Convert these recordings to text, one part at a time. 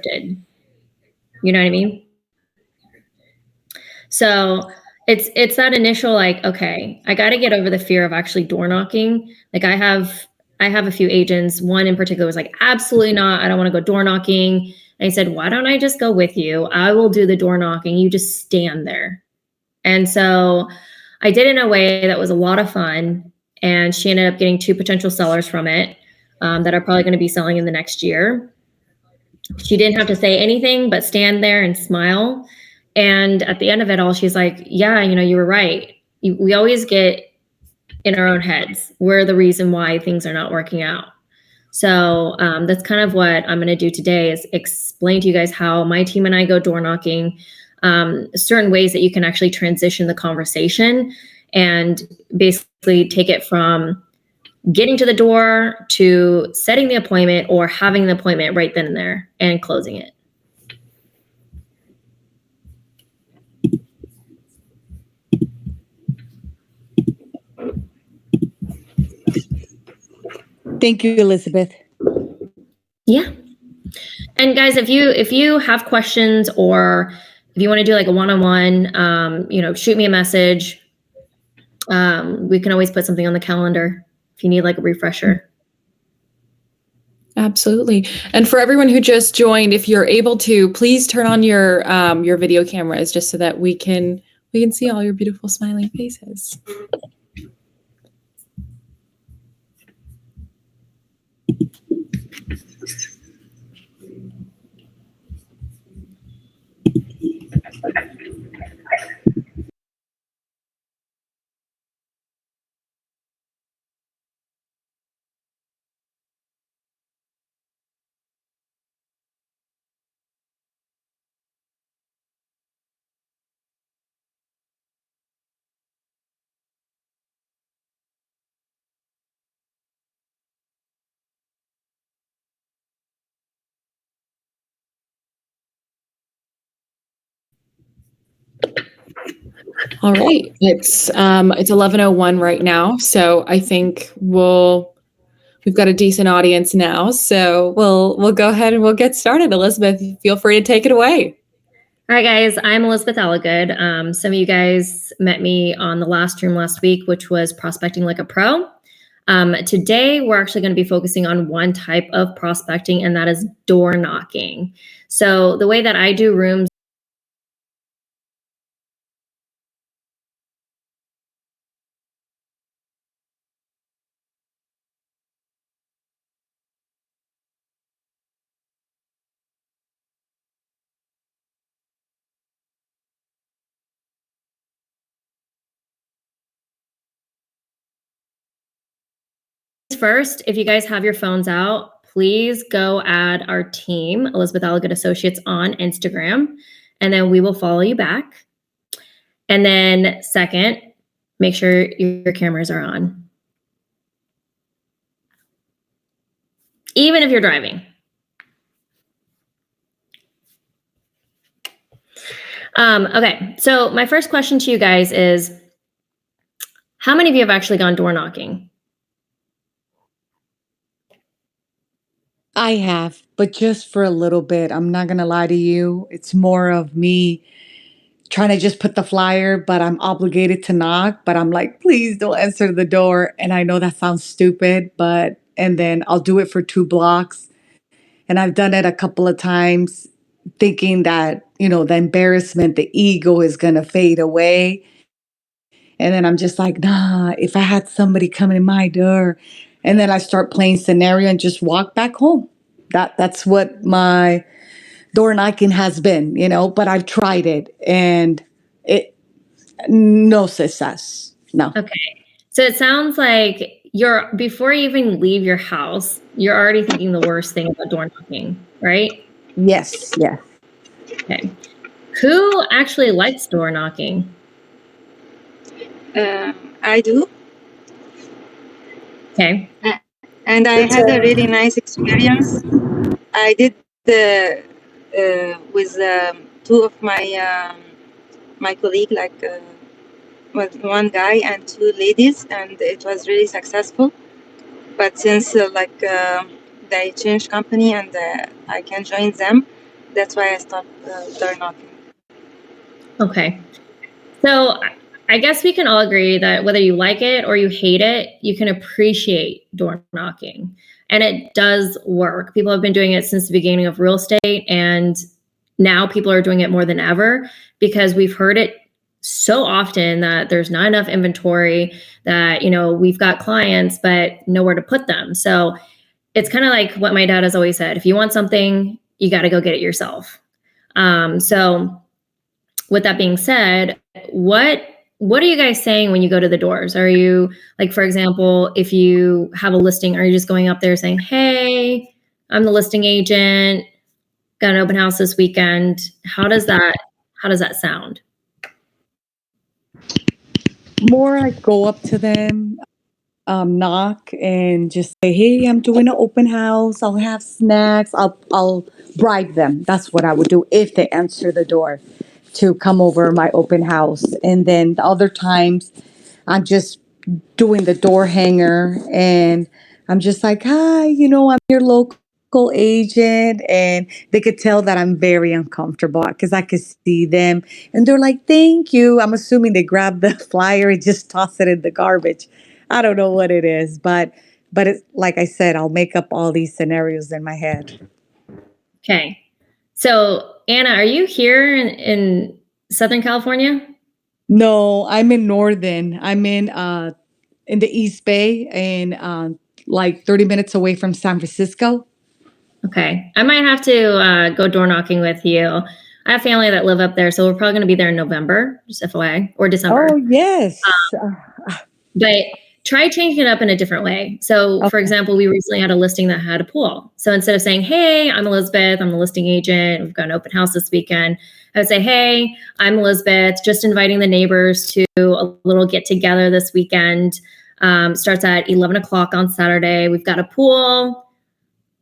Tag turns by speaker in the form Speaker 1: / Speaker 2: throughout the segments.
Speaker 1: scripted. You know what I mean? So it's that initial like, okay, I got to get over the fear of actually door knocking. Like I have a few agents. One in particular was like, absolutely not. I don't want to go door knocking. And I said, why don't I just go with you? I will do the door knocking. You just stand there. And so I did it in a way that was a lot of fun. And she ended up getting 2 potential sellers from it that are probably going to be selling in the next year. She didn't have to say anything but stand there and smile. And at the end of it all, she's like, yeah, you were right. We always get in our own heads. We're the reason why things are not working out. So that's kind of what I'm going to do today is explain to you guys how my team and I go door knocking, certain ways that you can actually transition the conversation and basically take it from getting to the door to setting the appointment or having the appointment right then and there and closing it.
Speaker 2: Thank you, Elizabeth.
Speaker 1: Yeah. And guys, if you have questions or if you want to do like a one-on-one, shoot me a message. We can always put something on the calendar if you need like a refresher.
Speaker 3: Absolutely. And for everyone who just joined, if you're able to, please turn on your video cameras just so that we can see all your beautiful smiling faces. All right, it's 11:01 right now, so I think we've got a decent audience now, so we'll go ahead and we'll get started. Elizabeth, feel free to take it away.
Speaker 1: All right, guys, I'm Elizabeth Alligood. Some of you guys met me on the last room last week, which was prospecting like a pro. Today, we're actually going to be focusing on one type of prospecting, and that is door knocking. So the way that I do rooms first, if you guys have your phones out, please go add our team, Elizabeth Alligood Associates, on Instagram, and then we will follow you back. And then second, make sure your cameras are on. Even if you're driving. Okay, so my first question to you guys is, how many of you have actually gone door knocking?
Speaker 2: I have, but just for a little bit. I'm not going to lie to you. It's more of me trying to just put the flyer, but I'm obligated to knock. But I'm like, please don't answer the door. And I know that sounds stupid, and then I'll do it for 2 blocks. And I've done it a couple of times thinking that, the embarrassment, the ego is going to fade away. And then I'm just like, nah, if I had somebody coming in my door, and then I start playing scenario and just walk back home. That's what my door knocking has been, but I've tried it and no success. No.
Speaker 1: Okay. So it sounds like before you even leave your house, you're already thinking the worst thing about door knocking, right?
Speaker 2: Yes. Yeah.
Speaker 1: Okay. Who actually likes door knocking?
Speaker 4: I do.
Speaker 1: Okay.
Speaker 4: And I had a really nice experience. I did with 2 of my colleague, with one guy and 2 ladies, and it was really successful. But since they changed company and I can join them, That's why I stopped door knocking.
Speaker 1: Okay. So I guess we can all agree that whether you like it or you hate it, you can appreciate door knocking. And it does work. People have been doing it since the beginning of real estate, and now people are doing it more than ever because we've heard it so often that there's not enough inventory, that, you know, we've got clients but nowhere to put them. So it's kind of like what my dad has always said: if you want something, you got to go get it yourself. So with that being said, what are you guys saying when you go to the doors? Are you, like, for example, if you have a listing, are you just going up there saying, "Hey, I'm the listing agent, got an open house this weekend"? How does that sound?
Speaker 2: More I go up to them, knock and just say, "Hey, I'm doing an open house. I'll have snacks. I'll bribe them." That's what I would do if they answer the door to come over my open house. And then the other times, I'm just doing the door hanger, and I'm just like, "Hi, I'm your local agent," and they could tell that I'm very uncomfortable because I could see them, and they're like, "Thank you." I'm assuming they grab the flyer and just toss it in the garbage. I don't know what it is, but it's like I said, I'll make up all these scenarios in my head.
Speaker 1: Okay. So Anna, are you here in Southern California?
Speaker 2: No, I'm in Northern. I'm in the East Bay, and like 30 minutes away from San Francisco.
Speaker 1: Okay. I might have to go door knocking with you. I have family that live up there, so we're probably going to be there in November, just FYI, or December.
Speaker 2: Oh, yes.
Speaker 1: But try changing it up in a different way. So, for
Speaker 2: Okay.
Speaker 1: example, we recently had a listing that had a pool. So instead of saying, "Hey, I'm Elizabeth, I'm the listing agent, we've got an open house this weekend," I would say, "Hey, I'm Elizabeth, just inviting the neighbors to a little get together this weekend. Starts at 11 o'clock on Saturday. We've got a pool.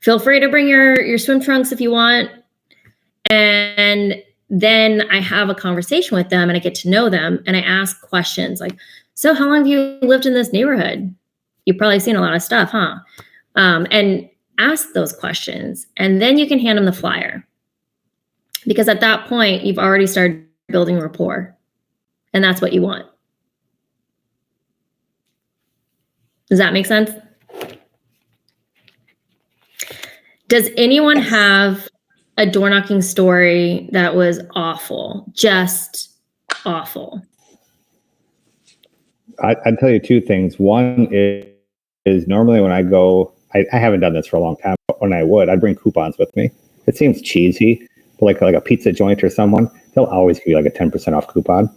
Speaker 1: Feel free to bring your swim trunks if you want." And then I have a conversation with them and I get to know them, and I ask questions like, "So how long have you lived in this neighborhood? You've probably seen a lot of stuff, huh?" And ask those questions. And then you can hand them the flyer, because at that point, you've already started building rapport. And that's what you want. Does that make sense? Does anyone
Speaker 2: Yes.
Speaker 1: have a door knocking story that was awful? Just awful.
Speaker 5: I'd tell you two things. One is normally when I go, I haven't done this for a long time, but when I would, I'd bring coupons with me. It seems cheesy, but like a pizza joint or someone, they'll always give you like a 10% off coupon.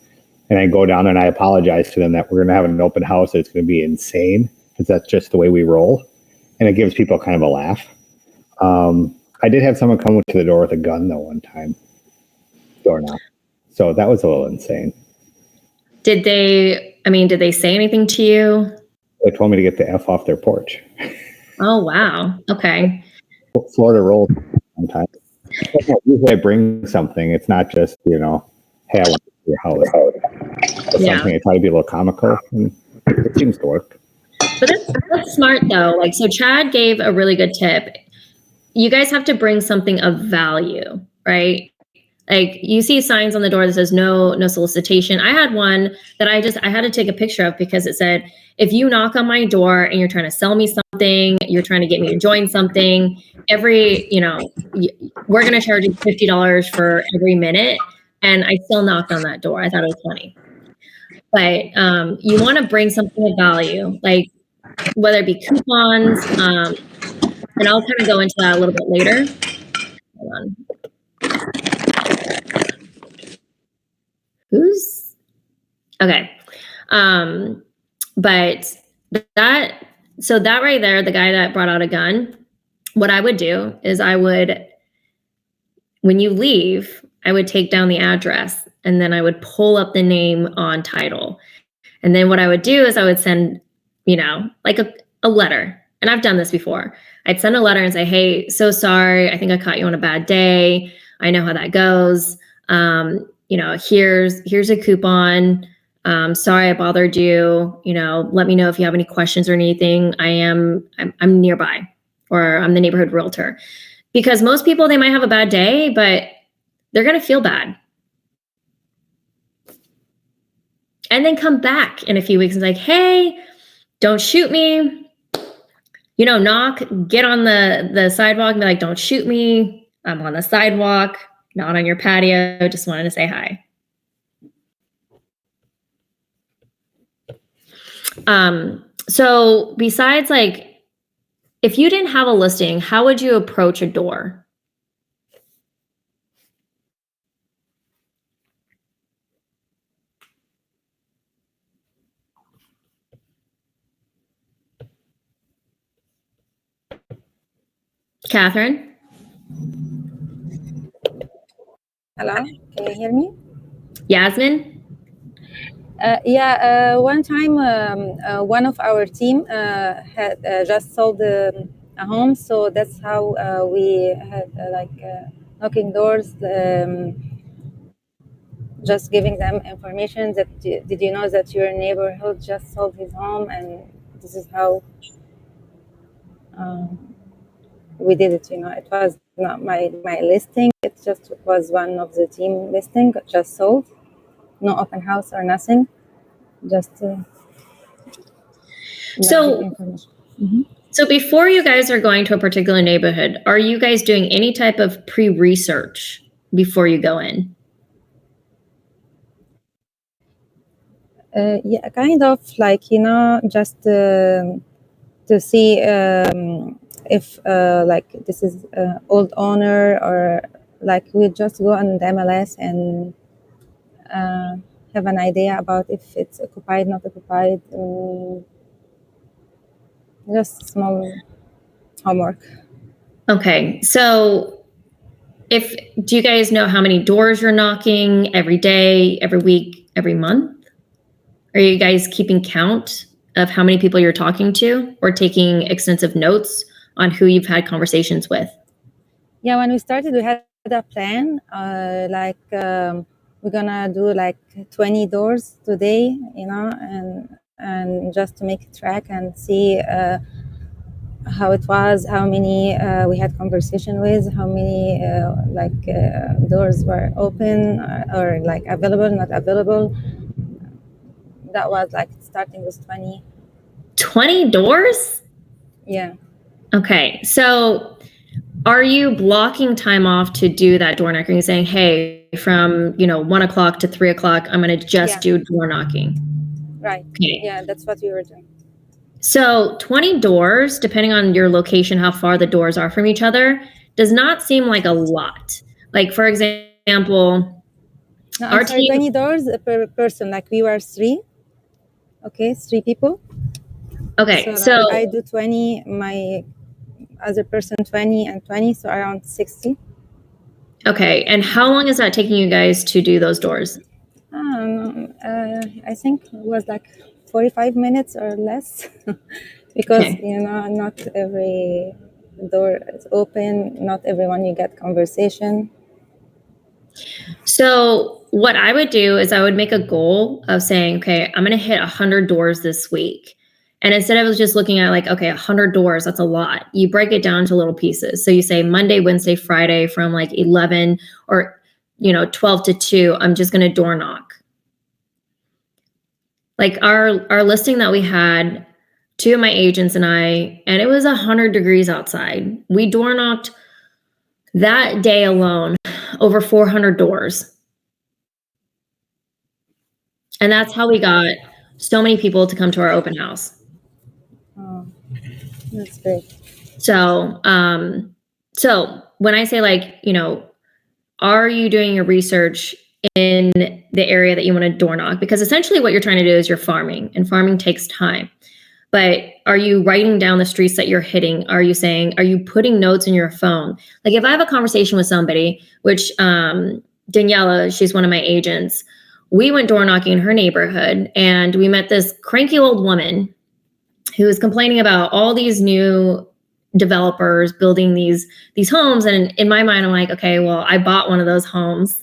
Speaker 5: And I go down there and I apologize to them that we're going to have an open house. It's going to be insane because that's just the way we roll. And it gives people kind of a laugh. I did have someone come to the door with a gun though one time, door knock. So that was a little insane.
Speaker 1: Did they say anything to you?
Speaker 5: They told me to get the F off their porch.
Speaker 1: Oh, wow. Okay.
Speaker 5: Florida rolls sometimes. Usually I bring something. It's not just, hey, I want to see your house. It's
Speaker 1: Yeah.
Speaker 5: something I try to be a little comical, and it seems to work.
Speaker 1: But that's smart though. Like, so Chad gave a really good tip. You guys have to bring something of value, right? Like, you see signs on the door that says no solicitation. I had one that I had to take a picture of because it said, "If you knock on my door and you're trying to sell me something, you're trying to get me to join something, we're going to charge you $50 for every minute." And I still knocked on that door. I thought it was funny. But you want to bring something of value, like whether it be coupons, and I'll kind of go into that a little bit later. Hold on. Okay. But that right there, the guy that brought out a gun, what I would do is when you leave, I would take down the address and then I would pull up the name on title. And then what I would do is I would send, like a letter. And I've done this before. I'd send a letter and say, "Hey, so sorry. I think I caught you on a bad day. I know how that goes. Here's a coupon. Sorry I bothered you. Let me know if you have any questions or anything. I'm nearby, or I'm the neighborhood realtor." Because most people, they might have a bad day, but they're going to feel bad. And then come back in a few weeks and like, hey, don't shoot me. Knock, get on the sidewalk and be like, don't shoot me. I'm on the sidewalk, not on your patio. Just wanted to say hi. So besides, like, if you didn't have a listing, how would you approach a door? Catherine?
Speaker 4: Hello, can you hear me?
Speaker 1: Yasmin?
Speaker 4: One time, one of our team had just sold a home, so that's how we had knocking doors, just giving them information that did you know that your neighborhood just sold his home, and this is how we did it. It was not my listing; it just was one of the team listing, just sold, no open house or nothing. Just
Speaker 1: So before you guys are going to a particular neighborhood, are you guys doing any type of pre-research before you go in?
Speaker 4: Yeah, kind of like, just to see if like this is old owner, or like we just go on the MLS and have an idea about if it's occupied, not occupied. Just small homework.
Speaker 1: Okay, so do you guys know how many doors you're knocking every day, every week, every month? Are you guys keeping count of how many people you're talking to, or taking extensive notes on who you've had conversations with?
Speaker 4: Yeah, when we started, we had a plan, we're gonna do like 20 doors today, and just to make a track and see how it was, how many we had conversation with, how many doors were open or like available, not available. That was like starting with 20.
Speaker 1: 20 doors?
Speaker 4: Yeah.
Speaker 1: Okay, so are you blocking time off to do that door knocking, saying, hey, from 1 o'clock to 3 o'clock, I'm going to just do door knocking?
Speaker 4: Right.
Speaker 1: Okay.
Speaker 4: Yeah, that's what we were doing.
Speaker 1: So 20 doors, depending on your location, how far the doors are from each other, does not seem like a lot. Like, for example,
Speaker 4: no, I'm sorry, 20 doors per person. Like we were 3. Okay, 3 people.
Speaker 1: Okay,
Speaker 4: so I do 20, my other person 20 and 20, so around 60.
Speaker 1: Okay, and how long is that taking you guys to do those doors?
Speaker 4: I think it was like 45 minutes or less because, not every door is open, not everyone you get conversation.
Speaker 1: So what I would do is I would make a goal of saying, okay, I'm going to hit 100 doors this week. And instead of just looking at like, okay, 100 doors, that's a lot. You break it down to little pieces. So you say Monday, Wednesday, Friday from like 11 or 12 to 2, I'm just going to door knock. Like our listing that we had, 2 of my agents and I, and it was 100 degrees outside. We door knocked that day alone over 400 doors. And that's how we got so many people to come to our open house.
Speaker 4: Oh, that's great.
Speaker 1: So, so when I say like, are you doing your research in the area that you want to door knock? Because essentially what you're trying to do is you're farming, and farming takes time. But are you writing down the streets that you're hitting? Are you putting notes in your phone? Like if I have a conversation with somebody, which Daniela, she's one of my agents, we went door knocking in her neighborhood, and we met this cranky old woman who was complaining about all these new developers building these homes. And in my mind, I'm like, okay, well, I bought one of those homes.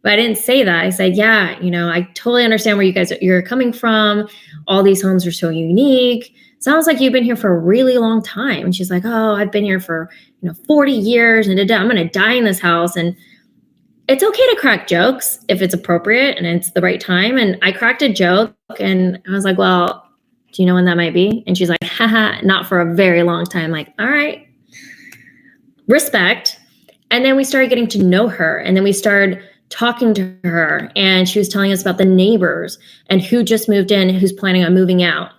Speaker 1: But I didn't say that. I said, yeah, I totally understand where you're coming from. All these homes are so unique. Sounds like you've been here for a really long time. And she's like, oh, I've been here for 40 years and I'm going to die in this house. And it's okay to crack jokes if it's appropriate and it's the right time. And I cracked a joke and I was like, well, do you know when that might be? And she's like, haha, not for a very long time. Like, all right, respect. And then we started getting to know her. And then we started talking to her. And she was telling us about the neighbors and who just moved in, who's planning on moving out.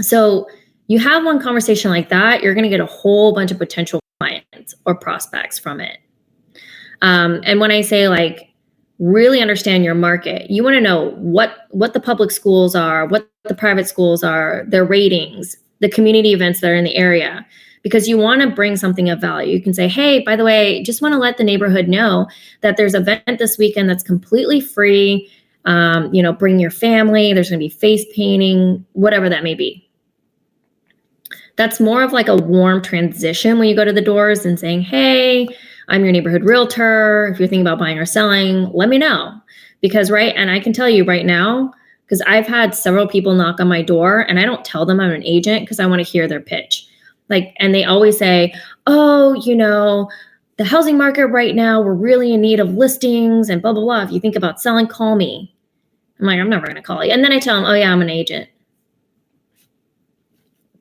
Speaker 1: So you have one conversation like that, you're going to get a whole bunch of potential clients or prospects from it. And when I say like, really understand your market, you want to know what the public schools are, what the private schools are, their ratings, the community events that are in the area, because you want to bring something of value. You can say, hey, by the way, just want to let the neighborhood know that there's an event this weekend that's completely free. Bring your family. There's going to be face painting, whatever that may be. That's more of like a warm transition when you go to the doors and saying, hey, I'm your neighborhood realtor. If you're thinking about buying or selling, let me know. Because, right, and I can tell you right now, because I've had several people knock on my door and I don't tell them I'm an agent because I want to hear their pitch. And they always say, oh, the housing market right now, we're really in need of listings and blah, blah, blah. If you think about selling, call me. I'm like, I'm never going to call you. And then I tell them, oh yeah, I'm an agent.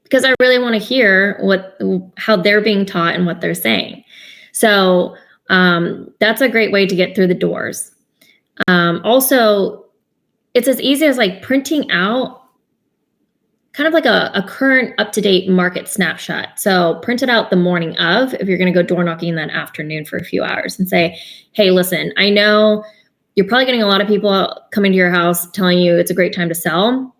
Speaker 1: Because I really want to hear how they're being taught and what they're saying. So that's a great way to get through the doors. Also, it's as easy as like printing out kind of like a current up-to-date market snapshot. So print it out the morning of, if you're going to go door knocking that afternoon for a few hours, and say, hey, listen, I know you're probably getting a lot of people coming to your house telling you it's a great time to sell.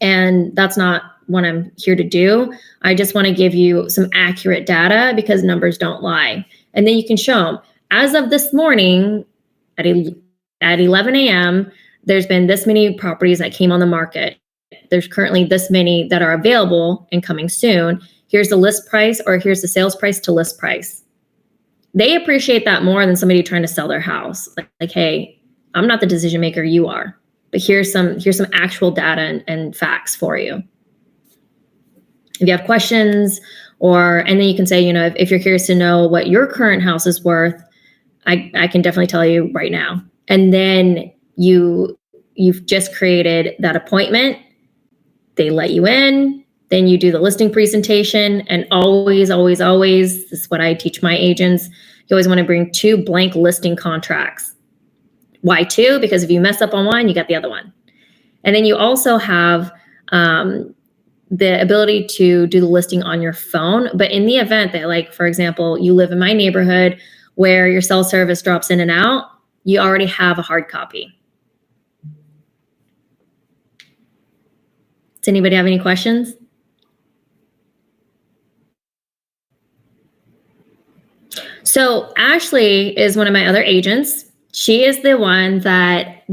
Speaker 1: And that's not what I'm here to do. I just want to give you some accurate data because numbers don't lie. And then you can show them, as of this morning at 11 a.m., there's been this many properties that came on the market. There's currently this many that are available and coming soon. Here's the list price, or here's the sales price to list price. They appreciate that more than somebody trying to sell their house. Like, hey, I'm not the decision maker, you are. But here's some actual data and facts for you. If you have questions, and then you can say, if you're curious to know what your current house is worth, I can definitely tell you right now. And then you've just created that appointment. They let you in. Then you do the listing presentation. And always, always, always, this is what I teach my agents, you always want to bring 2 blank listing contracts. Why 2? Because if you mess up on one, you got the other one. And then you also have the ability to do the listing on your phone. But in the event that, like, for example, you live in my neighborhood where your cell service drops in and out, you already have a hard copy. Does anybody have any questions? So Ashley is one of my other agents. She is the one that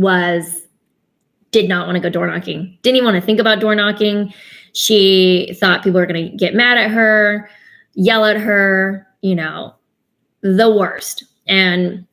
Speaker 1: did not want to go door knocking. Didn't even want to think about door knocking. She thought people were going to get mad at her, yell at her, the worst. And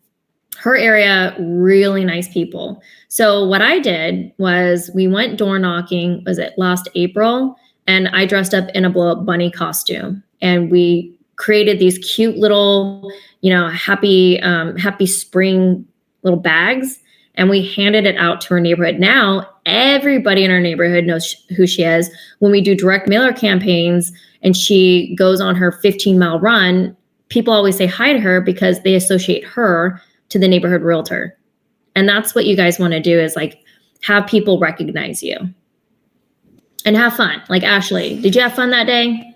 Speaker 1: her area, really nice people. So what I did was we went door knocking, was it last April? And I dressed up in a blow up bunny costume. And we created these cute little, happy spring little bags. And we handed it out to her neighborhood. Now, everybody in our neighborhood knows who she is. When we do direct mailer campaigns and she goes on her 15-mile run, people always say hi to her because they associate her to the neighborhood realtor. And that's what you guys want to do, is like have people recognize you and have fun. Like Ashley, did you have fun that day?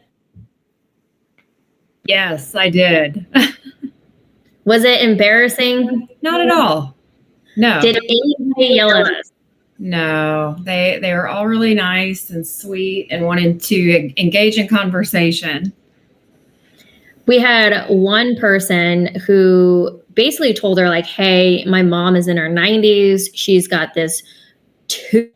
Speaker 6: Yes, I did.
Speaker 1: Was it embarrassing?
Speaker 6: Not at all. No.
Speaker 1: Did anybody yell at us?
Speaker 6: No, they were all really nice and sweet and wanted to engage in conversation.
Speaker 1: We had one person who basically told her, like, hey, my mom is in her 90s. She's got this she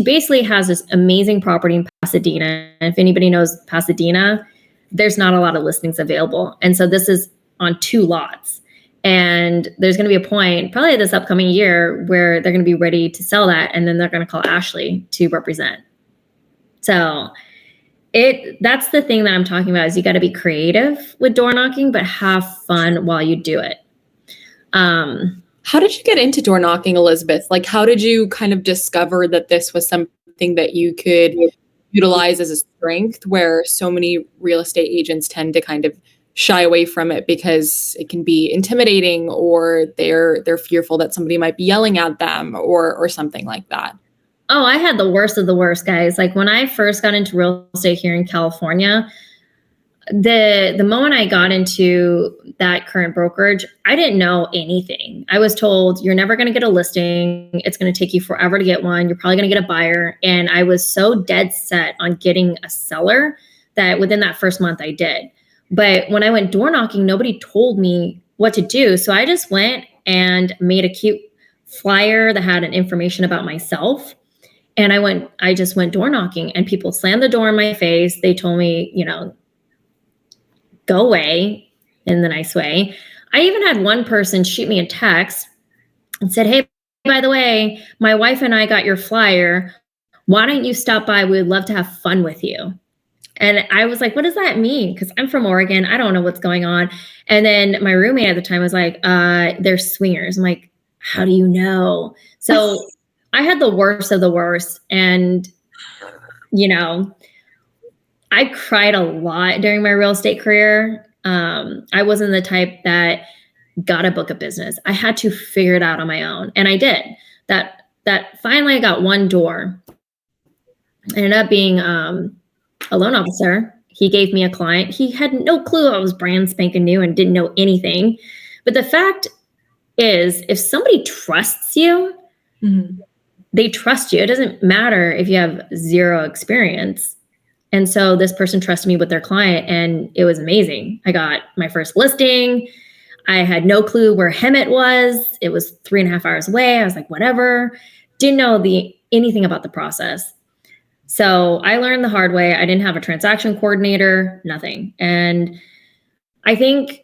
Speaker 1: basically has this amazing property in Pasadena. And if anybody knows Pasadena, there's not a lot of listings available. And so this is on 2 lots. And there's going to be a point, probably this upcoming year, where they're going to be ready to sell that. And then they're going to call Ashley to represent. So That's the thing that I'm talking about, is you got to be creative with door knocking, but have fun while you do it.
Speaker 3: How did you get into door knocking, Elizabeth? Like, how did you kind of discover that this was something that you could utilize as a strength, where so many real estate agents tend to kind of shy away from it because it can be intimidating, or they're fearful that somebody might be yelling at them or something like that?
Speaker 1: Oh, I had the worst of the worst, guys. Like when I first got into real estate here in California, the moment I got into that current brokerage, I didn't know anything. I was told, you're never going to get a listing. It's going to take you forever to get one. You're probably going to get a buyer. And I was so dead set on getting a seller that within that first month I did. But when I went door knocking, nobody told me what to do. So I just went and made a cute flyer that had an information about myself. And I just went door knocking, and people slammed the door in my face. They told me, go away, in the nice way. I even had one person shoot me a text and said, hey, by the way, my wife and I got your flyer. Why don't you stop by? We would love to have fun with you. And I was like, what does that mean? Because I'm from Oregon. I don't know what's going on. And then my roommate at the time was like, they're swingers. I'm like, how do you know? So I had the worst of the worst. And, I cried a lot during my real estate career. I wasn't the type that got a book of business. I had to figure it out on my own. And I did. That finally I got one door. I ended up being a loan officer. He gave me a client. He had no clue I was brand spanking new and didn't know anything. But the fact is, if somebody trusts you, they trust you. It doesn't matter if you have zero experience. And so this person trusted me with their client, and it was amazing. I got my first listing. I had no clue where Hemet was. It was 3.5 hours away. I was like, whatever. Didn't know anything about the process. So I learned the hard way. I didn't have a transaction coordinator, nothing. And I think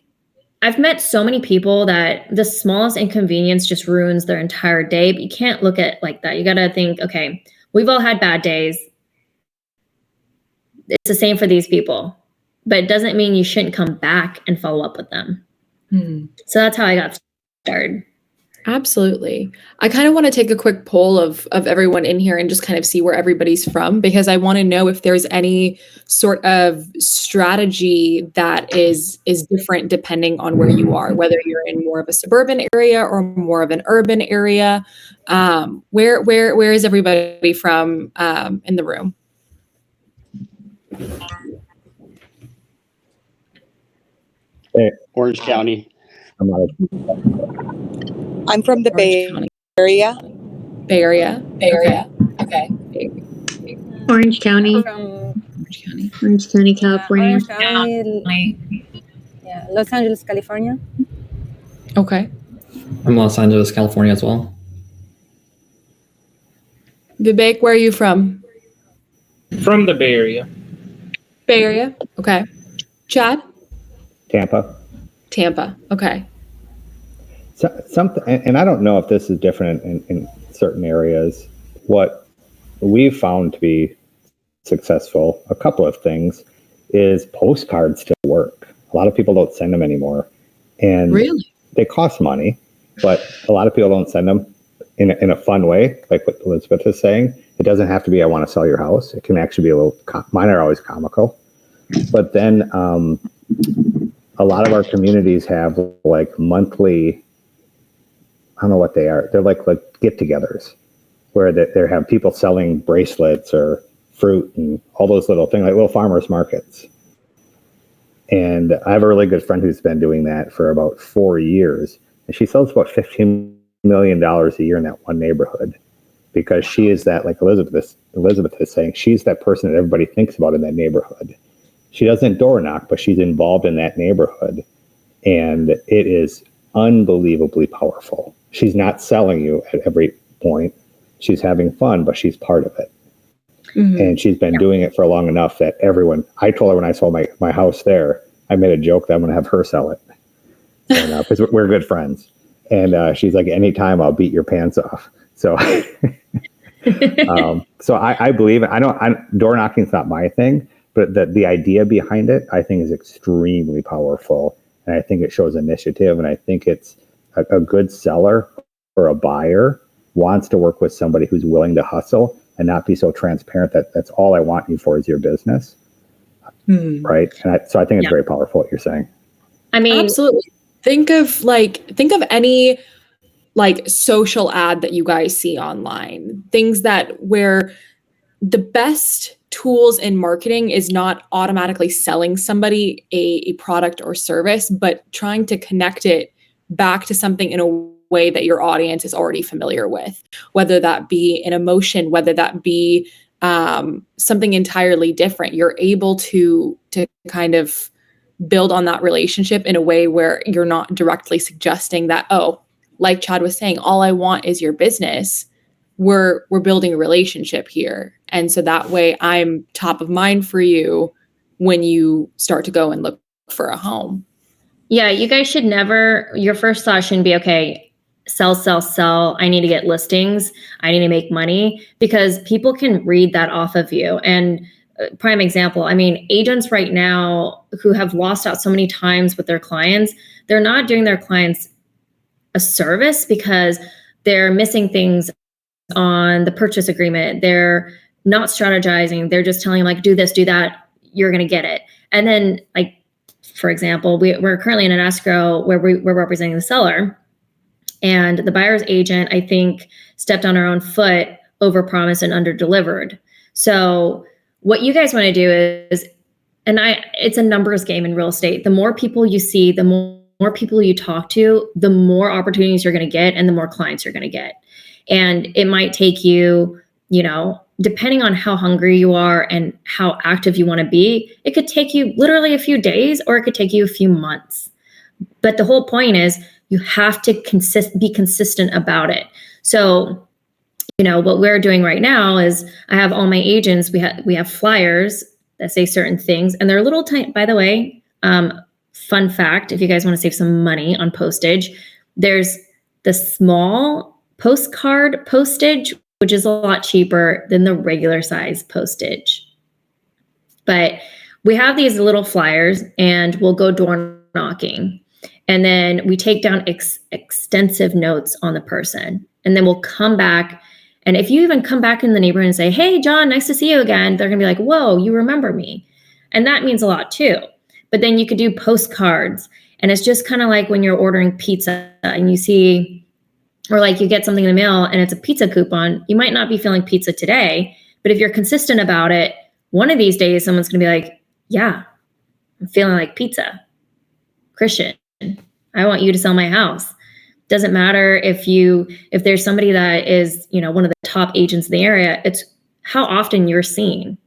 Speaker 1: I've met so many people that the smallest inconvenience just ruins their entire day, but you can't look at it like that. You got to think, okay, we've all had bad days. It's the same for these people, but it doesn't mean you shouldn't come back and follow up with them. So that's how I got started.
Speaker 3: Absolutely. I kind of want to take a quick poll of everyone in here and just kind of see where everybody's from, because I want to know if there's any sort of strategy that is different depending on where you are, whether you're in more of a suburban area or more of an urban area. Where is everybody from in the room?
Speaker 7: Orange County.
Speaker 2: I'm from the Bay Area.
Speaker 3: Bay Area. Okay.
Speaker 8: Orange County. Orange County, California.
Speaker 4: Orange County, Los Angeles, California.
Speaker 3: Okay.
Speaker 9: I'm Los Angeles, California as well.
Speaker 3: Vivek, where are you from?
Speaker 10: From the Bay Area.
Speaker 3: Bay Area. Okay. Chad?
Speaker 5: Tampa.
Speaker 3: Okay.
Speaker 5: So, something, and I don't know if this is different in certain areas. What we've found to be successful, a couple of things, is postcards still work. A lot of people don't send them anymore. And
Speaker 3: really?
Speaker 5: They cost money, but a lot of people don't send them in a fun way, like what Elizabeth is saying. It doesn't have to be, I want to sell your house. It can actually be a little, mine are always comical. But then a lot of our communities have like monthly, I don't know what they are. They're like get-togethers where they have people selling bracelets or fruit and all those little things, like little farmers markets. And I have a really good friend who's been doing that for about 4 years. And she sells about $15 million a year in that one neighborhood, because she is that, like Elizabeth is saying, she's that person that everybody thinks about in that neighborhood. She doesn't door knock, but she's involved in that neighborhood. And it is unbelievably powerful. She's not selling you at every point. She's having fun, but she's part of it. And she's been doing it for long enough that I told her when I sold my house there, I made a joke that I'm going to have her sell it. Because we're good friends. And she's like, anytime I'll beat your pants off. So, so I believe it. Door knocking's not my thing, but the idea behind it, I think, is extremely powerful. And I think it shows initiative. And I think it's a good seller or a buyer wants to work with somebody who's willing to hustle and not be so transparent that that's all I want you for is your business. Right. And so I think it's very powerful what you're saying.
Speaker 1: I mean,
Speaker 3: absolutely. Think of any like social ad that you guys see online, things that where the best tools in marketing is not automatically selling somebody a product or service, but trying to connect it back to something in a way that your audience is already familiar with, whether that be an emotion, whether that be something entirely different. You're able to kind of build on that relationship in a way where you're not directly suggesting that, oh, like Chad was saying, all I want is your business. We're building a relationship here. And so that way I'm top of mind for you when you start to go and look for a home.
Speaker 1: Yeah, you guys should never, your first thought shouldn't be, okay, sell. I need to get listings. I need to make money, because people can read that off of you. And prime example, I mean, agents right now who have lost out so many times with their clients, they're not doing their clients a service because they're missing things on the purchase agreement. They're not strategizing. They're just telling like, do this, do that, you're going to get it. And then like, for example, we're currently in an escrow where we're representing the seller, and the buyer's agent, I think, stepped on her own foot, overpromised and underdelivered. So what you guys want to do is, it's a numbers game in real estate. The more people you see, the more people you talk to, the more opportunities you're going to get and the more clients you're going to get. And it might take you, depending on how hungry you are and how active you want to be, it could take you literally a few days or it could take you a few months. But the whole point is you have to be consistent about it. So, what we're doing right now is I have all my agents, we have flyers that say certain things, and they're a little tiny, by the way, fun fact, if you guys want to save some money on postage, there's the small postcard postage, which is a lot cheaper than the regular size postage. But we have these little flyers and we'll go door knocking. And then we take down extensive notes on the person. And then we'll come back. And if you even come back in the neighborhood and say, hey, John, nice to see you again, they're going to be like, whoa, you remember me. And that means a lot too. But then you could do postcards. And it's just kind of like when you're ordering pizza and you see, or like you get something in the mail and it's a pizza coupon. You might not be feeling pizza today, but if you're consistent about it, one of these days, someone's going to be like, yeah, I'm feeling like pizza. Christian, I want you to sell my house. Doesn't matter if there's somebody that is, one of the top agents in the area, it's how often you're seen.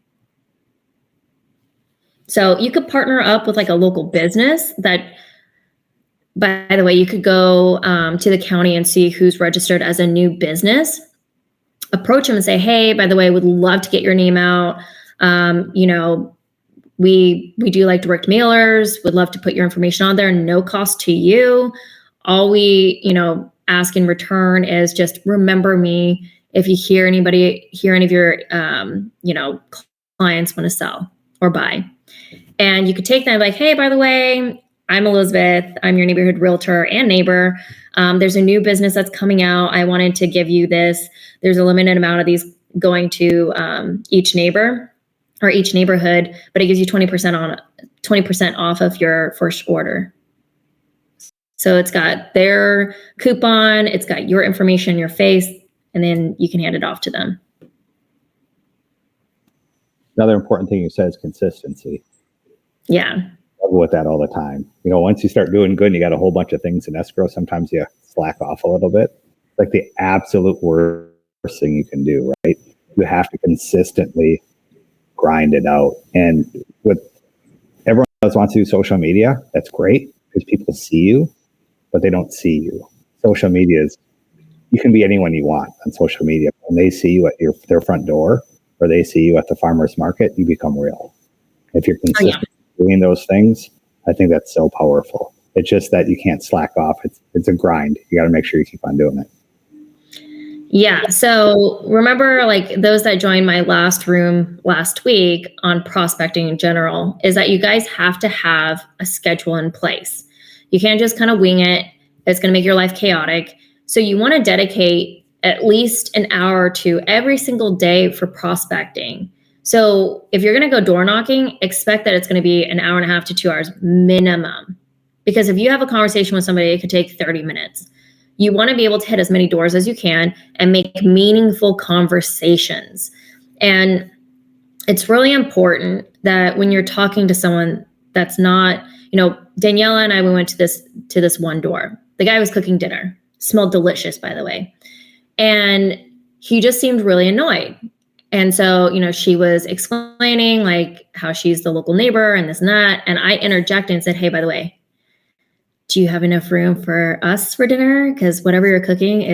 Speaker 1: So you could partner up with like a local business that, by the way, you could go to the county and see who's registered as a new business. Approach them and say, hey, by the way, would love to get your name out. We do like direct mailers, would love to put your information on there, no cost to you. All we, ask in return is just remember me if you hear any of your, clients want to sell or buy. And you could take that like, hey, by the way, I'm Elizabeth. I'm your neighborhood realtor and neighbor. There's a new business that's coming out. I wanted to give you this. There's a limited amount of these going to each neighbor or each neighborhood, but it gives you 20% off of your first order. So it's got their coupon, it's got your information, your face, and then you can hand it off to them.
Speaker 5: Another important thing you said is consistency.
Speaker 1: Yeah.
Speaker 5: With that all the time. Once you start doing good and you got a whole bunch of things in escrow, sometimes you slack off a little bit. Like the absolute worst thing you can do, right? You have to consistently grind it out. And with everyone else wants to do social media, that's great because people see you, but they don't see you. Social media is, you can be anyone you want on social media. When they see you at their front door or they see you at the farmer's market, you become real. If you're consistent doing those things, I think that's so powerful. It's just that you can't slack off. It's a grind. You got to make sure you keep on doing it.
Speaker 1: Yeah. So remember, like those that joined my last room last week on prospecting in general, is that you guys have to have a schedule in place. You can't just kind of wing it. It's going to make your life chaotic. So you want to dedicate at least an hour or two every single day for prospecting. So if you're going to go door knocking, expect that it's going to be an hour and a half to 2 hours minimum. Because if you have a conversation with somebody, it could take 30 minutes. You want to be able to hit as many doors as you can and make meaningful conversations. And it's really important that when you're talking to someone that's not, Daniela and I, we went to this one door. The guy was cooking dinner. Smelled delicious, by the way. And he just seemed really annoyed. And so, she was explaining like how she's the local neighbor and this and that. And I interjected and said, hey, by the way, do you have enough room for us for dinner? Because whatever you're cooking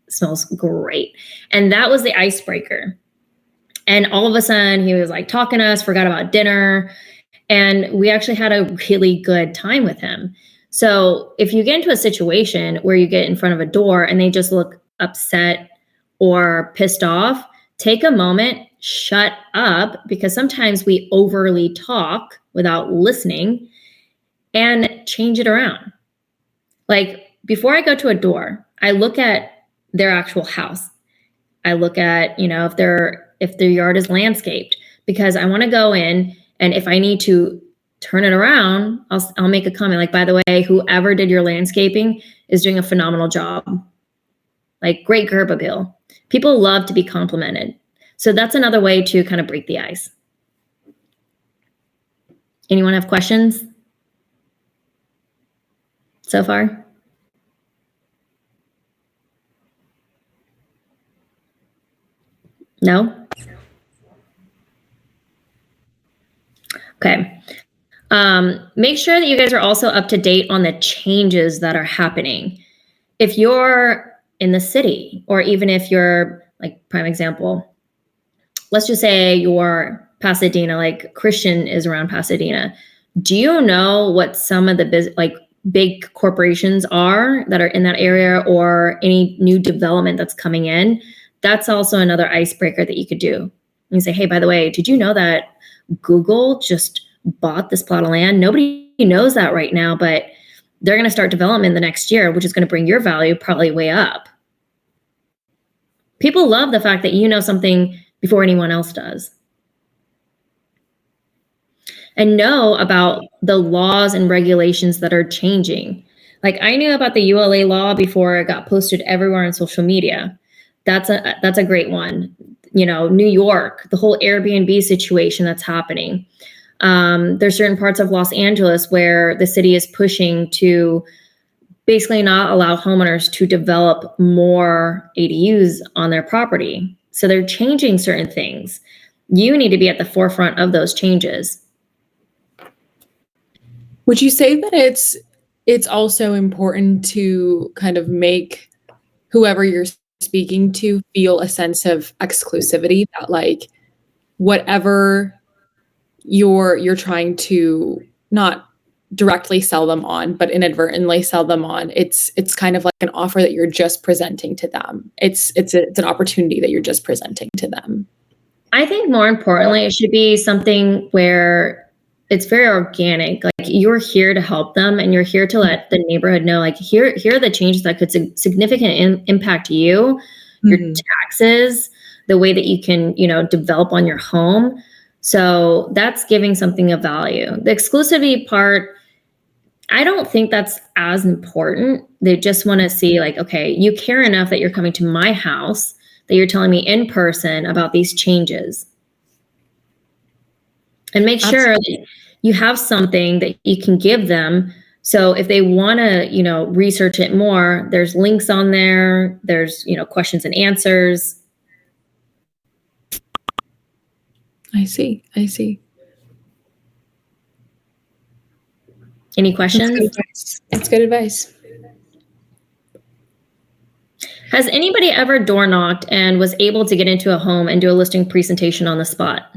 Speaker 1: smells great. And that was the icebreaker. And all of a sudden he was like talking to us, forgot about dinner. And we actually had a really good time with him. So if you get into a situation where you get in front of a door and they just look upset or pissed off, take a moment, shut up, because sometimes we overly talk without listening, and change it around. Like before I go to a door, I look at their actual house. I look at, if their yard is landscaped, because I want to go in, and if I need to turn it around, I'll make a comment like, by the way, whoever did your landscaping is doing a phenomenal job. Like great curb appeal. People love to be complimented. So that's another way to kind of break the ice. Anyone have questions so far? No? Okay. Make sure that you guys are also up to date on the changes that are happening. If you're in the city, or even if you're like prime example, let's just say you're Pasadena, like Christian is around Pasadena. Do you know what some of the big corporations are that are in that area, or any new development that's coming in? That's also another icebreaker that you could do. You say, hey, by the way, did you know that Google just bought this plot of land? Nobody knows that right now, but they're going to start development the next year, which is going to bring your value probably way up. People love the fact that you know something before anyone else does. And know about the laws and regulations that are changing. Like I knew about the ULA law before it got posted everywhere on social media. That's a great one. New York, the whole Airbnb situation that's happening. There's certain parts of Los Angeles where the city is pushing to basically not allow homeowners to develop more ADUs on their property. So they're changing certain things. You need to be at the forefront of those changes.
Speaker 3: Would you say that it's also important to kind of make whoever you're speaking to feel a sense of exclusivity, that like whatever you're trying to not directly sell them on, but inadvertently sell them on, it's kind of like an offer that you're just presenting to them. It's an opportunity that you're just presenting to them.
Speaker 1: I think more importantly, it should be something where it's very organic. Like you're here to help them, and you're here to let the neighborhood know, like here are the changes that could significantly impact you, your taxes, the way that you can, develop on your home. So that's giving something of value. The exclusivity part, I don't think that's as important. They just want to see like, okay, you care enough that you're coming to my house, that you're telling me in person about these changes. And make sure that you have something that you can give them. So if they want to, research it more, there's links on there. There's, questions and answers.
Speaker 3: I see.
Speaker 1: Any questions?
Speaker 3: That's good advice.
Speaker 1: Has anybody ever door knocked and was able to get into a home and do a listing presentation on the spot?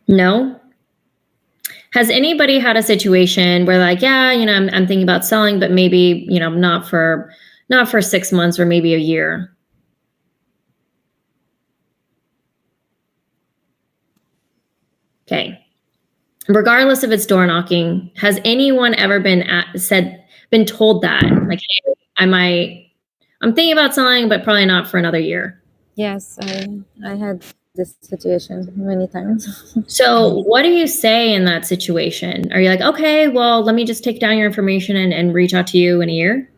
Speaker 1: No? Has anybody had a situation where like, yeah, I'm thinking about selling, but maybe, not for 6 months or maybe a year? Okay. Regardless if it's door knocking, has anyone ever been told that? Like, hey, I'm thinking about selling, but probably not for another year.
Speaker 4: Yes, I had this situation many times.
Speaker 1: So what do you say in that situation? Are you like, okay, well, let me just take down your information and reach out to you in a year?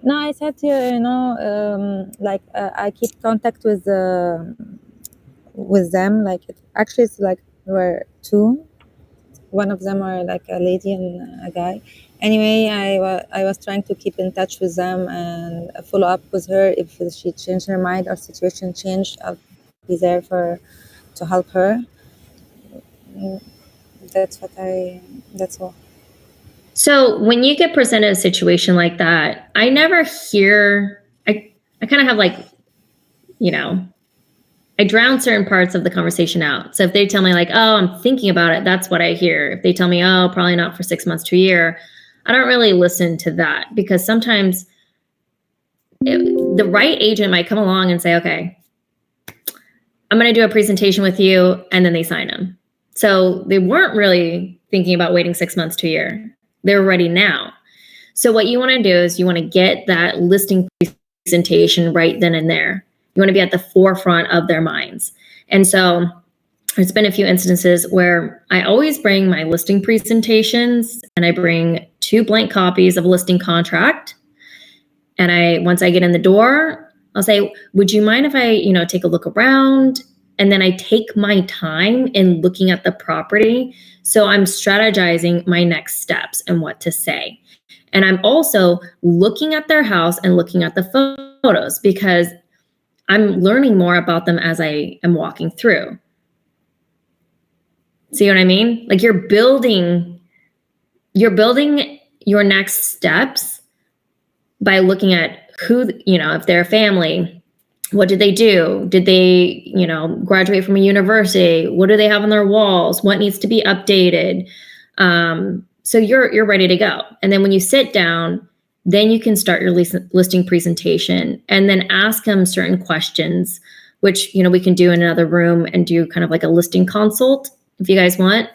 Speaker 4: No, I said to I keep contact with them. Like actually, it's like there were two. One of them are like a lady and a guy. Anyway, I was trying to keep in touch with them and follow up with her if she changed her mind or situation changed. I'll be there to help her. That's all.
Speaker 1: So when you get presented a situation like that, I never hear, I kind of have like, I drown certain parts of the conversation out. So if they tell me like, oh, I'm thinking about it, that's what I hear. If they tell me, oh, probably not for 6 months to a year, I don't really listen to that, because sometimes the right agent might come along and say, okay, I'm going to do a presentation with you, and then they sign them. So they weren't really thinking about waiting 6 months to a year. They're ready now. So what you want to do is you want to get that listing presentation right then and there. You want to be at the forefront of their minds. And so there's been a few instances where I always bring my listing presentations, and I bring 2 blank copies of a listing contract. And once I get in the door, I'll say, would you mind if I, take a look around? And then I take my time in looking at the property. So I'm strategizing my next steps and what to say. And I'm also looking at their house and looking at the photos, because I'm learning more about them as I am walking through. See what I mean? Like you're building your next steps by looking at who, if they're a family, what did they do? Did they, graduate from a university? What do they have on their walls? What needs to be updated? So you're ready to go. And then when you sit down, then you can start your listing presentation and then ask them certain questions, which, we can do in another room and do kind of like a listing consult if you guys want.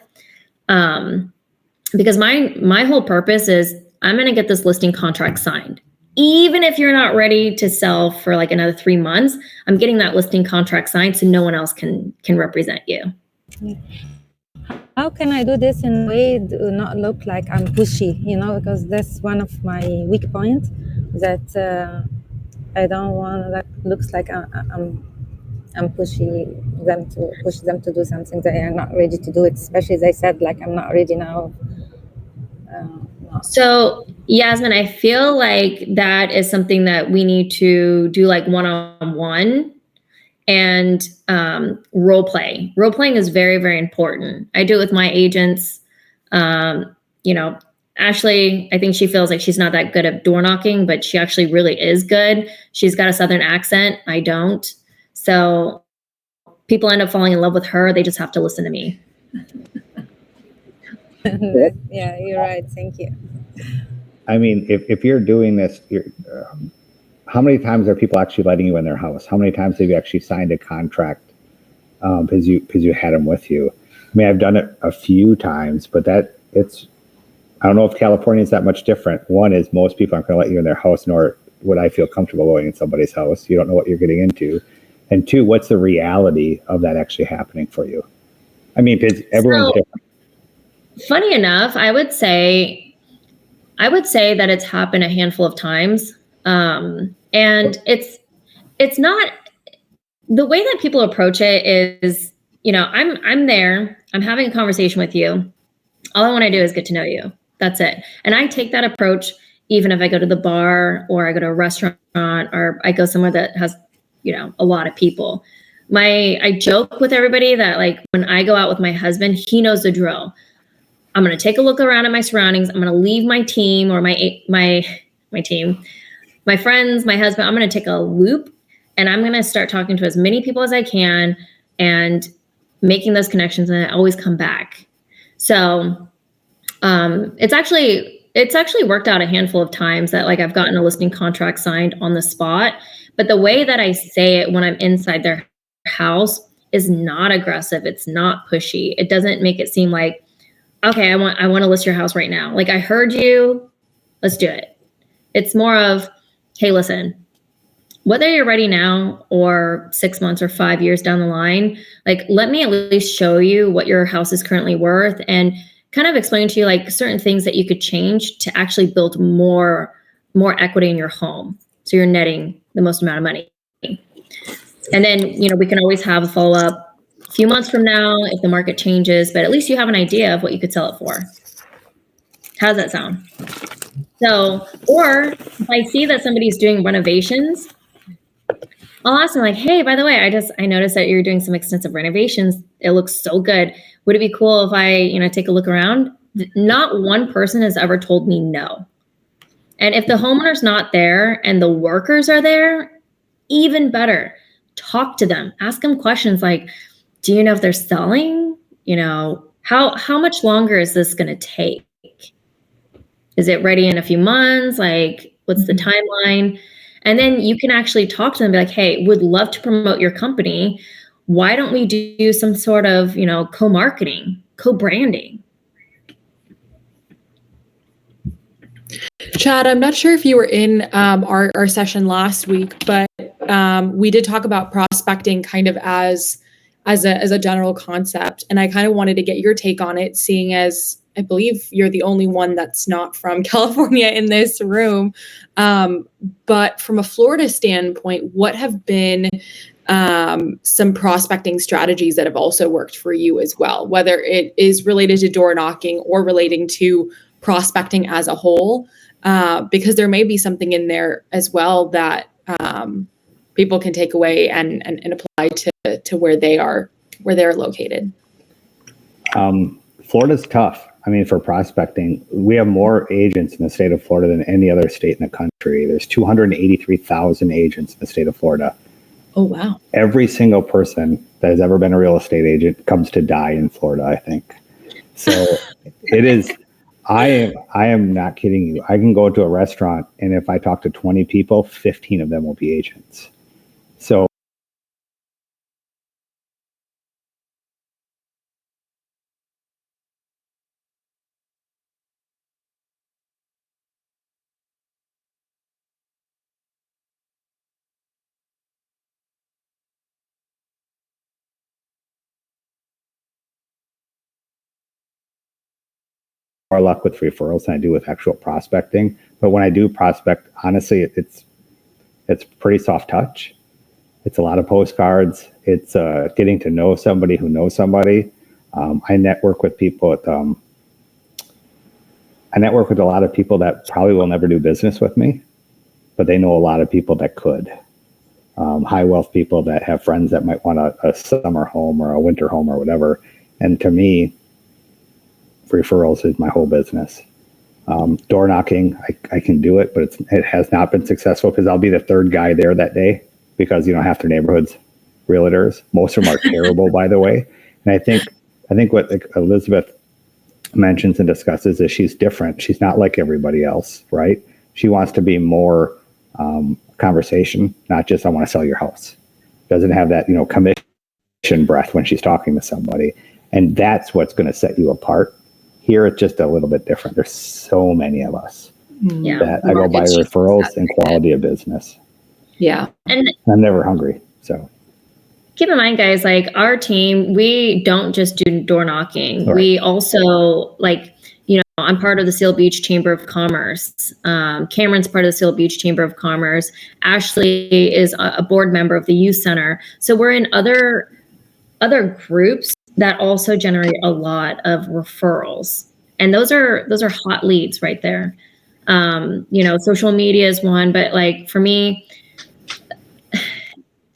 Speaker 1: Because my whole purpose is I'm going to get this listing contract signed. Even if you're not ready to sell for like another 3 months, I'm getting that listing contract signed so no one else can represent you.
Speaker 4: How can I do this in a way to not look like I'm pushy, because that's one of my weak points, that I don't want that looks like I'm push them to do something they are not ready to do it, especially as I said, like I'm not ready now.
Speaker 1: So Yasmin, I feel like that is something that we need to do like one-on-one and role play. Role playing is very, very important. I do it with my agents. Ashley, I think she feels like she's not that good at door knocking, but she actually really is good. She's got a Southern accent. I don't. So people end up falling in love with her. They just have to listen to me.
Speaker 4: Yeah, you're right. Thank you.
Speaker 5: I mean, if you're doing this, how many times are people actually letting you in their house? How many times have you actually signed a contract because you had them with you? I mean, I've done it a few times, but I don't know if California is that much different. One is most people aren't going to let you in their house, nor would I feel comfortable going in somebody's house. You don't know what you're getting into. And 2, what's the reality of that actually happening for you? I mean, because everyone's different.
Speaker 1: Funny enough, I would say that it's happened a handful of times. And it's not the way that people approach it is, I'm there, I'm having a conversation with you. All I want to do is get to know you. That's it. And I take that approach even if I go to the bar or I go to a restaurant or I go somewhere that has, a lot of people. I joke with everybody that like when I go out with my husband, he knows the drill. I'm going to take a look around at my surroundings. I'm going to leave my team or my team, my friends, my husband. I'm going to take a loop and I'm going to start talking to as many people as I can and making those connections. And I always come back. So it's actually worked out a handful of times that like I've gotten a listing contract signed on the spot. But the way that I say it when I'm inside their house is not aggressive. It's not pushy. It doesn't make it seem like, okay, I want to list your house right now. Like, I heard you, let's do it. It's more of, hey, listen, whether you're ready now or 6 months or 5 years down the line, like, let me at least show you what your house is currently worth and kind of explain to you like certain things that you could change to actually build more equity in your home. So you're netting the most amount of money. And then, we can always have a follow up a few months from now if the market changes, but at least you have an idea of what you could sell it for. How does that sound? So, or if I see that somebody's doing renovations, I'll ask them like, hey, by the way, I noticed that you're doing some extensive renovations. It looks so good. Would it be cool if I, take a look around? Not one person has ever told me no. And if the homeowner's not there and the workers are there, even better. Talk to them. Ask them questions like, do you know if they're selling? How much longer is this going to take? Is it ready in a few months? Like, what's the timeline? And then you can actually talk to them and be like, hey, would love to promote your company. Why don't we do some sort of, co-marketing, co-branding?
Speaker 3: Chad, I'm not sure if you were in our session last week, but we did talk about prospecting kind of as a general concept. And I kind of wanted to get your take on it, seeing as I believe you're the only one that's not from California in this room. But from a Florida standpoint, what have been some prospecting strategies that have also worked for you as well, whether it is related to door knocking or relating to prospecting as a whole? Because there may be something in there as well that people can take away and apply to where they're located.
Speaker 5: Florida's tough. I mean, for prospecting, we have more agents in the state of Florida than any other state in the country. There's 283,000 agents in the state of Florida.
Speaker 3: Oh, wow.
Speaker 5: Every single person that has ever been a real estate agent comes to die in Florida, I think. So it is, I am not kidding you. I can go to a restaurant and if I talk to 20 people, 15 of them will be agents. So more luck with referrals than I do with actual prospecting. But when I do prospect, honestly, it's pretty soft touch. It's a lot of postcards. It's getting to know somebody who knows somebody. I network with people I network with a lot of people that probably will never do business with me, but they know a lot of people that could. High wealth people that have friends that might want a summer home or a winter home or whatever. And to me, referrals is my whole business. Door knocking, I can do it, but it has not been successful because I'll be the third guy there that day because half their neighborhood's realtors. Most of them are terrible, by the way. And I think what Elizabeth mentions and discusses is she's different. She's not like everybody else, right? She wants to be more conversation, not just I want to sell your house. Doesn't have that commission breath when she's talking to somebody, and that's what's going to set you apart. Here, it's just a little bit different. There's so many of us that I go by referrals and quality of business.
Speaker 3: Yeah.
Speaker 1: And
Speaker 5: I'm never hungry. So
Speaker 1: keep in mind, guys, like our team, we don't just do door knocking. Right. We also I'm part of the Seal Beach Chamber of Commerce. Cameron's part of the Seal Beach Chamber of Commerce. Ashley is a board member of the Youth Center. So we're in other groups that also generate a lot of referrals. And those are hot leads right there. Social media is one, but like for me,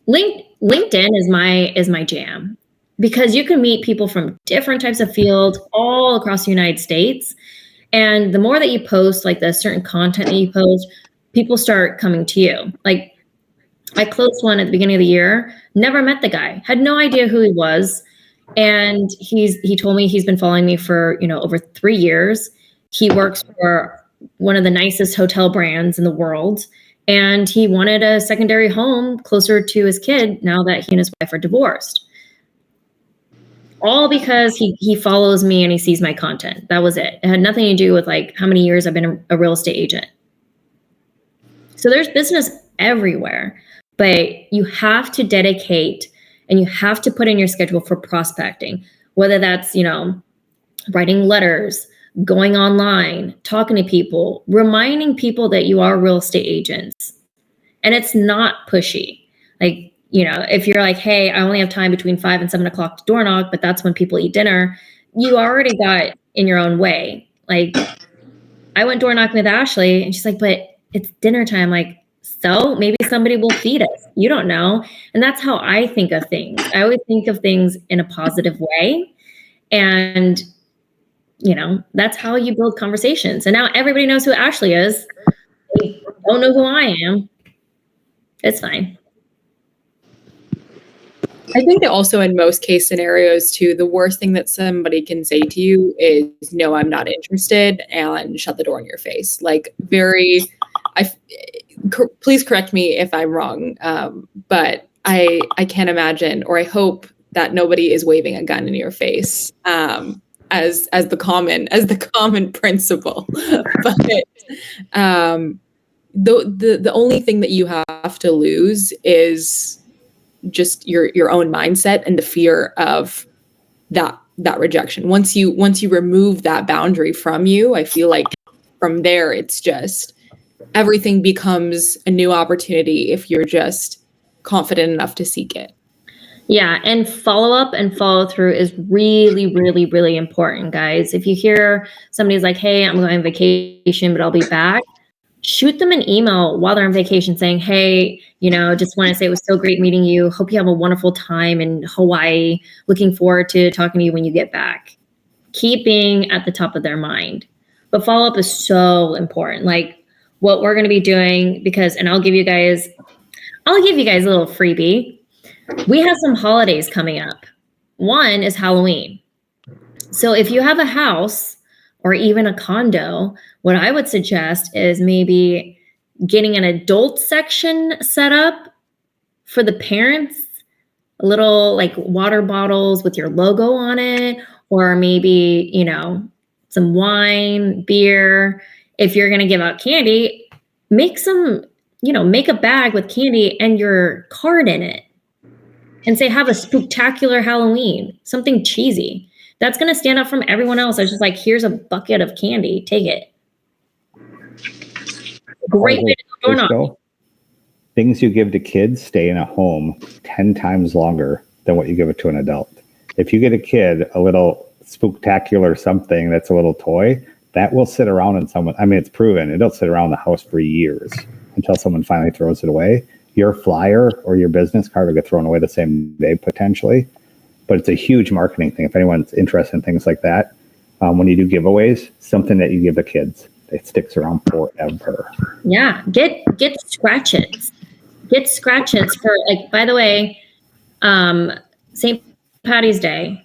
Speaker 1: LinkedIn is my jam because you can meet people from different types of fields all across the United States. And the more that you post, like the certain content that you post, people start coming to you. Like I closed one at the beginning of the year, never met the guy, had no idea who he was. And he told me he's been following me for, over 3 years. He works for one of the nicest hotel brands in the world. And he wanted a secondary home closer to his kid now that he and his wife are divorced. All because he follows me and he sees my content. That was it. It had nothing to do with like how many years I've been a real estate agent. So there's business everywhere, but you have to dedicate and you have to put in your schedule for prospecting, whether that's, writing letters, going online, talking to people, reminding people that you are real estate agents. And it's not pushy. Like, if you're like, hey, I only have time between 5 and 7 o'clock to door knock, but that's when people eat dinner, you already got in your own way. Like, I went door knocking with Ashley and she's like, but it's dinner time. Like, so maybe somebody will feed us. You don't know. And that's how I think of things. I always think of things in a positive way. And, that's how you build conversations. And now everybody knows who Ashley is. They don't know who I am. It's fine.
Speaker 3: I think that also in most case scenarios too, the worst thing that somebody can say to you is, no, I'm not interested, and shut the door in your face. Like please correct me if I'm wrong. But I can't imagine, or I hope that nobody is waving a gun in your face, as the common principle. But the only thing that you have to lose is just your own mindset and the fear of that rejection. Once you remove that boundary from you, I feel like from there it's just everything becomes a new opportunity if you're just confident enough to seek it.
Speaker 1: Yeah, and follow up and follow through is really, really, really important, guys. If you hear somebody's like, hey, I'm going on vacation, but I'll be back, shoot them an email while they're on vacation saying, hey, just want to say it was so great meeting you. Hope you have a wonderful time in Hawaii. Looking forward to talking to you when you get back. Keep being at the top of their mind. But follow up is so important. Like what we're going to be doing, and I'll give you guys a little freebie. We have some holidays coming up. One is Halloween. So if you have a house or even a condo, what I would suggest is maybe getting an adult section set up for the parents, little like water bottles with your logo on it, or maybe, some wine, beer. If you're going to give out candy, make a bag with candy and your card in it and say, have a spooktacular Halloween, something cheesy. That's going to stand out from everyone else. It's just like, here's a bucket of candy. Take it. Great way to go door knocking.
Speaker 5: Things you give to kids stay in a home 10 times longer than what you give it to an adult. If you get a kid a little spooktacular something that's a little toy, that will sit around it's proven, it'll sit around the house for years until someone finally throws it away. Your flyer or your business card will get thrown away the same day potentially. But it's a huge marketing thing. If anyone's interested in things like that, when you do giveaways, something that you give the kids, it sticks around forever.
Speaker 1: Yeah, get scratch-its. Get scratch-its for, like, by the way, St. Patty's Day.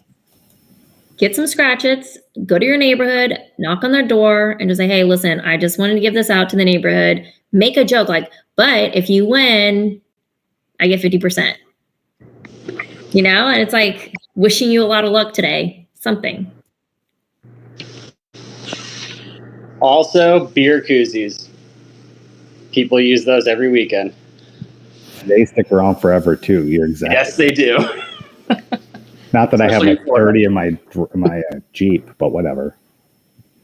Speaker 1: Get some scratch-its, go to your neighborhood, knock on their door, and just say, hey, listen, I just wanted to give this out to the neighborhood. Make a joke like, but if you win, I get 50%. And it's like wishing you a lot of luck today, something.
Speaker 7: Also, beer koozies. People use those every weekend.
Speaker 5: They stick around forever too. You're exactly.
Speaker 7: Yes, they do.
Speaker 5: Not that I have like 30 in my Jeep, but whatever.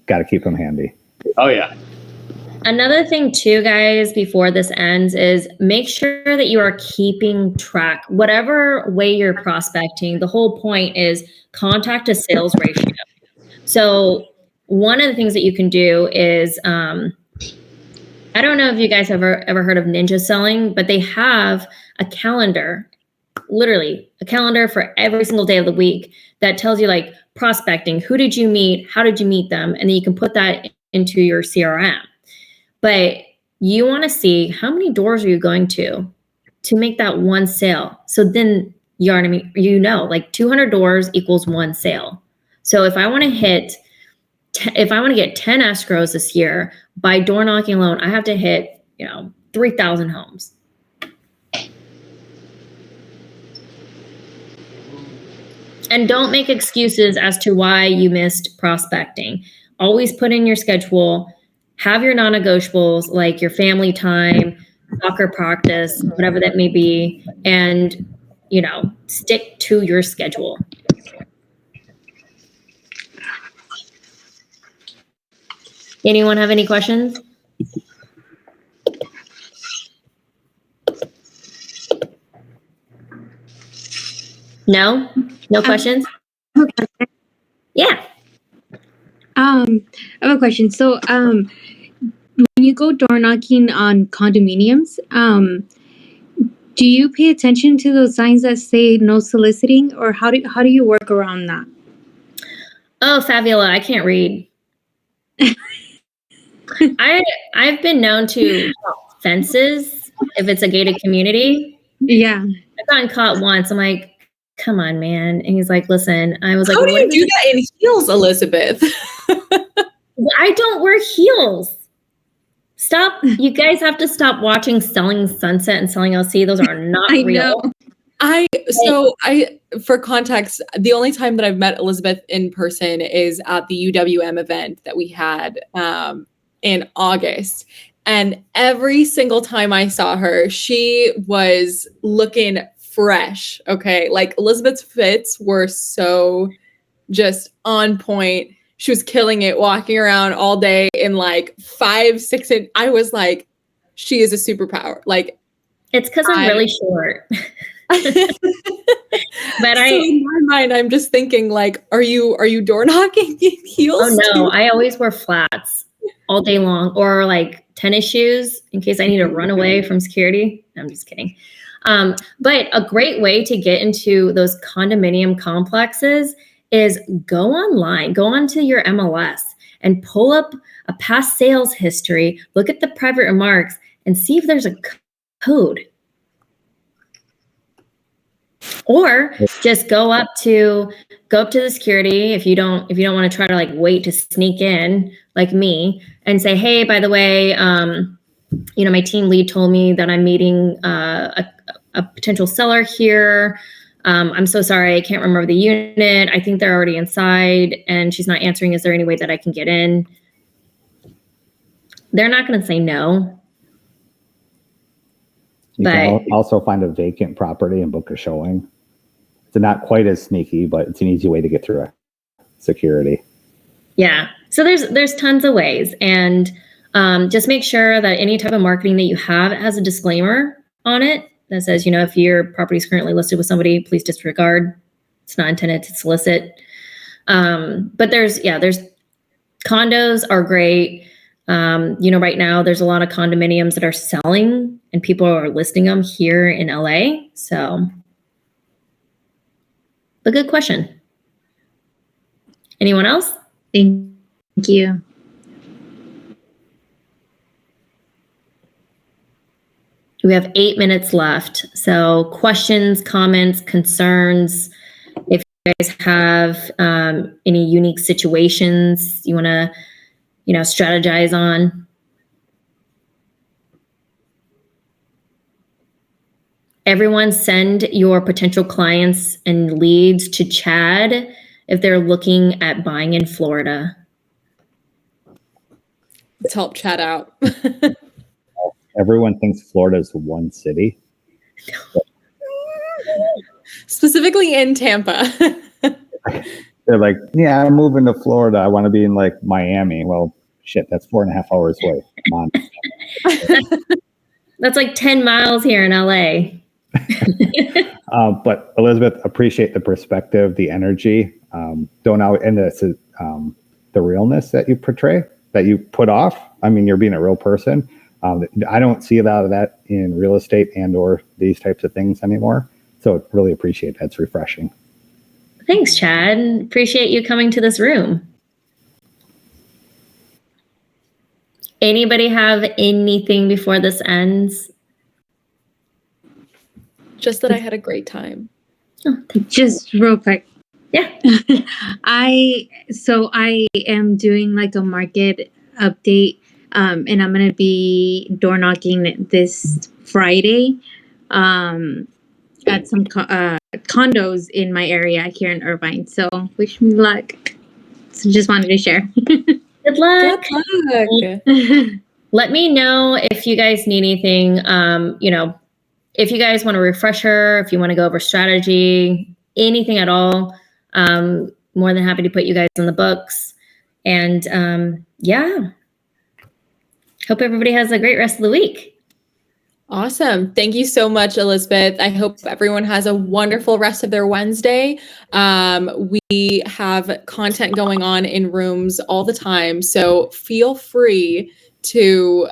Speaker 5: Got to keep them handy.
Speaker 7: Oh yeah.
Speaker 1: Another thing too, guys, before this ends is make sure that you are keeping track. Whatever way you're prospecting, the whole point is contact to sales ratio. So one of the things that you can do is, I don't know if you guys have ever heard of ninja selling, but they have a calendar, literally a calendar for every single day of the week that tells you like prospecting, who did you meet, how did you meet them, and then you can put that into your CRM. But you want to see how many doors are you going to make that one sale. So then You know what I mean? You know, like 200 doors equals 1 sale. So if I want to hit, if I want to get 10 escrows this year by door knocking alone, I have to hit, 3,000 homes. And don't make excuses as to why you missed prospecting. Always put in your schedule, have your non-negotiables like your family time, soccer practice, whatever that may be, and, stick to your schedule. Anyone have any questions? No? No questions?
Speaker 8: Okay.
Speaker 1: Yeah.
Speaker 8: I have a question. So, when you go door knocking on condominiums, do you pay attention to those signs that say no soliciting, or how do you work around that?
Speaker 1: Oh, Fabiola, I can't read. I've been known to hop fences if it's a gated community.
Speaker 8: Yeah.
Speaker 1: I've gotten caught once. I'm like, come on, man. And he's like, listen. I was like,
Speaker 3: how do you do that in heels, Elizabeth?
Speaker 1: I don't wear heels. Stop. You guys have to stop watching Selling Sunset and Selling LC. Those are not real.
Speaker 3: For context, the only time that I've met Elizabeth in person is at the UWM event that we had in August. And every single time I saw her, she was looking fresh. Okay. Like Elizabeth's fits were so just on point. She was killing it, walking around all day in like 5, 6 inch. I was like, she is a superpower. Like,
Speaker 1: it's because I'm really short. But
Speaker 3: so in my mind, I'm just thinking like, are you door knocking in heels?
Speaker 1: Oh no,
Speaker 3: too?
Speaker 1: I always wear flats all day long, or like tennis shoes in case I need to run away from security. I'm just kidding. But a great way to get into those condominium complexes is go online, go onto your MLS and pull up a past sales history, look at the private remarks and see if there's a code. Or just go up to the security if you don't want to try to like wait to sneak in like me and say, hey, by the way, my team lead told me that I'm meeting a potential seller here. I'm so sorry, I can't remember the unit. I think they're already inside and she's not answering. Is there any way that I can get in? They're not going to say no.
Speaker 5: You can also find a vacant property and book a showing. It's not quite as sneaky, but it's an easy way to get through security. Yeah.
Speaker 1: So there's tons of ways, and just make sure that any type of marketing that you have has a disclaimer on it that says, if your property is currently listed with somebody, please disregard. It's not intended to solicit. But there's condos are great. Right now there's a lot of condominiums that are selling and people are listing them here in LA. So a good question. Anyone else?
Speaker 8: Thank you.
Speaker 1: We have 8 minutes left. So questions, comments, concerns. If you guys have any unique situations you want to, strategize on. Everyone send your potential clients and leads to Chad if they're looking at buying in Florida.
Speaker 3: Let's help Chad out.
Speaker 5: Everyone thinks Florida is one city.
Speaker 3: Specifically in Tampa.
Speaker 5: They're like, yeah, I'm moving to Florida. I want to be in like Miami. Well, shit, that's 4.5 hours away. Come on.
Speaker 1: That's like 10 miles here in LA.
Speaker 5: But Elizabeth, appreciate the perspective, the energy. Don't out, and the realness that you portray, that you put off. I mean, you're being a real person. I don't see a lot of that in real estate and or these types of things anymore. So really appreciate that. It's refreshing.
Speaker 1: Thanks, Chad. Appreciate you coming to this room. Anybody have anything before this ends?
Speaker 3: Just that I had a great time.
Speaker 8: Just real quick.
Speaker 1: Yeah.
Speaker 8: I am doing like a market update, and I'm gonna be door knocking this Friday, at some condos in my area here in Irvine. So wish me luck. So just wanted to share.
Speaker 1: Good luck.
Speaker 3: Good luck.
Speaker 1: Let me know if you guys need anything. If you guys want a refresher, if you want to go over strategy, anything at all, more than happy to put you guys in the books. And hope everybody has a great rest of the week.
Speaker 3: Awesome. Thank you so much, Elizabeth. I hope everyone has a wonderful rest of their Wednesday. We have content going on in rooms all the time, so feel free to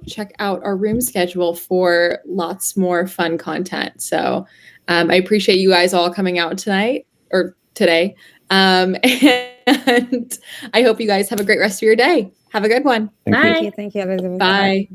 Speaker 3: check out our room schedule for lots more fun content. So I appreciate you guys all coming out tonight or today. And I hope you guys have a great rest of your day. Have a good one.
Speaker 1: Bye.
Speaker 4: Thank you, Elizabeth.
Speaker 3: Bye.